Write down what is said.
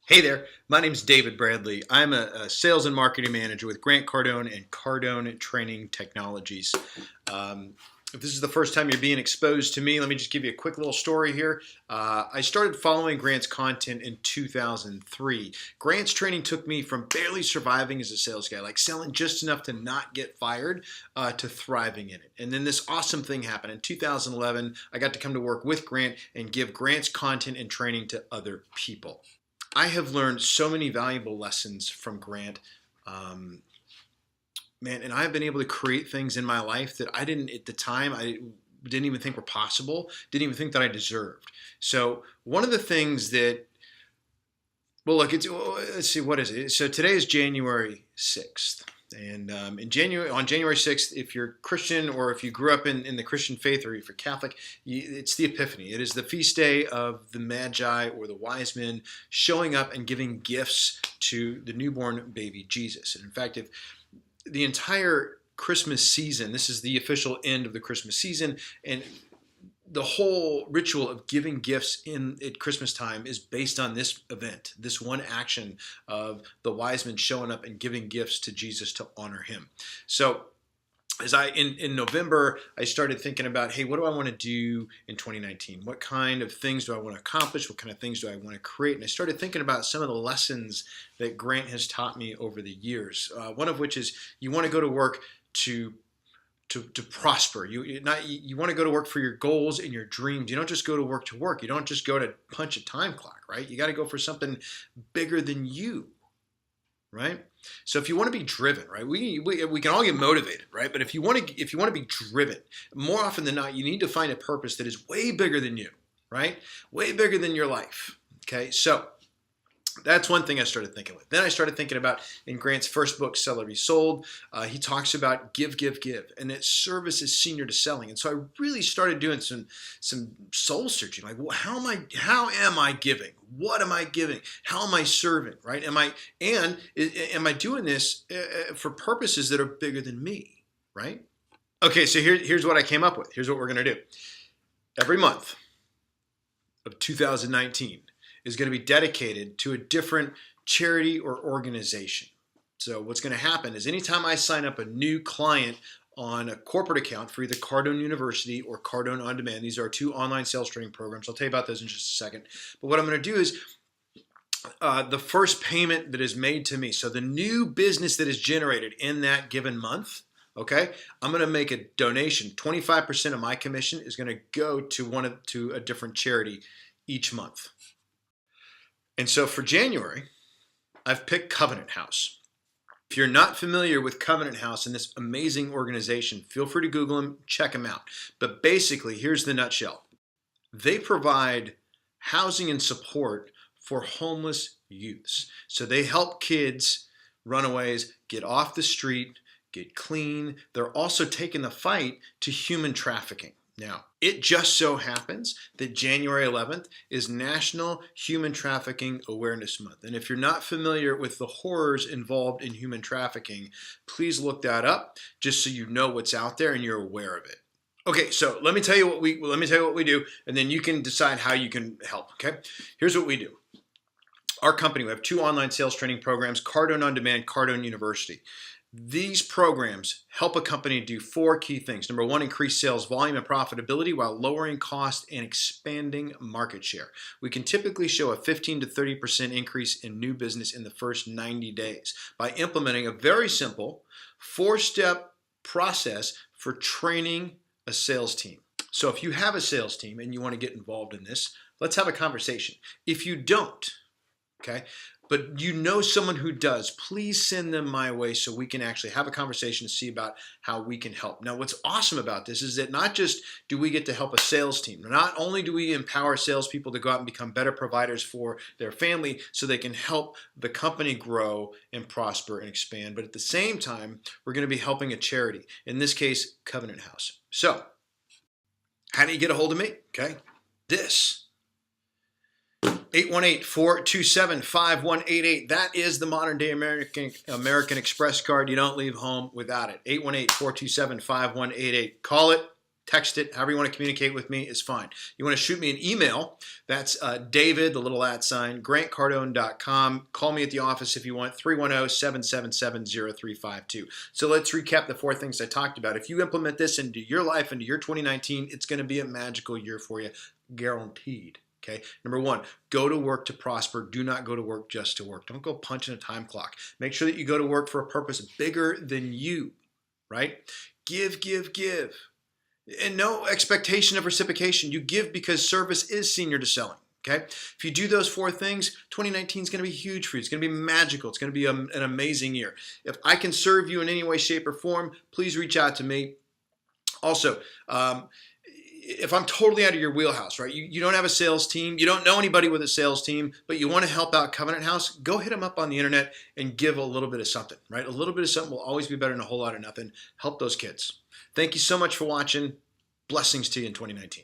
Hey there, my name is David Bradley. I'm a sales and marketing manager with Grant Cardone and Cardone Training Technologies. If this is the first time you're being exposed to me, let me just give you a quick little story here. I started following Grant's content in 2003. Grant's training took me from barely surviving as a sales guy, like selling just enough to not get fired, to thriving in it. And then this awesome thing happened. In 2011, I got to come to work with Grant and give Grant's content and training to other people. I have learned so many valuable lessons from Grant, and I've been able to create things in my life that I didn't at the time, I didn't even think were possible, didn't even think that I deserved. So one of the things that, well, look, let's see, what is it? So today is January 6th. And on January 6th, if you're Christian or if you grew up in the Christian faith or if you're Catholic, it's the Epiphany. It is the feast day of the Magi or the wise men showing up and giving gifts to the newborn baby Jesus. And in fact, if the entire Christmas season, this is the official end of the Christmas season, and the whole ritual of giving gifts at Christmas time is based on this event, this one action of the wise men showing up and giving gifts to Jesus to honor him. So as in November, I started thinking about, hey, what do I want to do in 2019? What kind of things do I want to accomplish? What kind of things do I want to create? And I started thinking about some of the lessons that Grant has taught me over the years. One of which is you want to go to work to prosper. You want to go to work for your goals and your dreams. You don't just go to work. You don't just go to punch a time clock, right? You got to go for something bigger than you, right? So if you want to be driven, right? We can all get motivated, right? But if you want to be driven, more often than not, you need to find a purpose that is way bigger than you, right? Way bigger than your life. Okay, so that's one thing I started thinking with. Then I started thinking about in Grant's first book, Sell or Be Sold, he talks about give, and that service is senior to selling. And so I really started doing some soul searching. Like, well, how am I giving? What am I giving? How am I serving? Right? Am I doing this for purposes that are bigger than me? Right? Okay, so here's what I came up with. Here's what we're going to do. Every month of 2019. Is going to be dedicated to a different charity or organization. So what's going to happen is anytime I sign up a new client on a corporate account for either Cardone University or Cardone On Demand, these are two online sales training programs. I'll tell you about those in just a second. But what I'm going to do is the first payment that is made to me, so the new business that is generated in that given month, okay, I'm going to make a donation. 25% of my commission is going to go to a different charity each month. And so for January, I've picked Covenant House. If you're not familiar with Covenant House and this amazing organization, feel free to Google them, check them out. But basically, here's the nutshell. They provide housing and support for homeless youths. So they help kids, runaways, get off the street, get clean. They're also taking the fight to human trafficking. Now, it just so happens that January 11th is National Human Trafficking Awareness Month. And if you're not familiar with the horrors involved in human trafficking, please look that up just so you know what's out there and you're aware of it. Okay, so let me tell you what we do, and then you can decide how you can help, okay? Here's what we do. Our company, we have two online sales training programs, Cardone On Demand, Cardone University. These programs help a company do four key things. Number one, increase sales volume and profitability while lowering cost and expanding market share. We can typically show a 15 to 30% increase in new business in the first 90 days by implementing a very simple four-step process for training a sales team. So if you have a sales team and you want to get involved in this, let's have a conversation. If you don't, okay, but you know someone who does, please send them my way so we can actually have a conversation to see about how we can help. Now, what's awesome about this is that not just do we get to help a sales team, not only do we empower salespeople to go out and become better providers for their family so they can help the company grow and prosper and expand, but at the same time, we're going to be helping a charity, in this case, Covenant House. So, how do you get a hold of me? Okay, this. 818-427-5188. That is the modern day American Express card. You don't leave home without it. 818-427-5188. Call it, text it, however you want to communicate with me is fine. You want to shoot me an email, that's David, the little @ grantcardone.com. Call me at the office if you want, 310-777-0352. So let's recap the 4 things I talked about. If you implement this into your life, into your 2019, it's going to be a magical year for you, guaranteed. Okay. Number 1, go to work to prosper. Do not go to work just to work. Don't go punching a time clock. Make sure that you go to work for a purpose bigger than you, right? Give, give, give. And no expectation of reciprocation. You give because service is senior to selling. Okay. If you do those 4 things, 2019 is going to be huge for you. It's going to be magical. It's going to be an amazing year. If I can serve you in any way, shape, or form, please reach out to me. Also, if I'm totally out of your wheelhouse, right? You don't have a sales team, you don't know anybody with a sales team, but you want to help out Covenant House, go hit them up on the internet and give a little bit of something, right? A little bit of something will always be better than a whole lot of nothing. Help those kids. Thank you so much for watching. Blessings to you in 2019.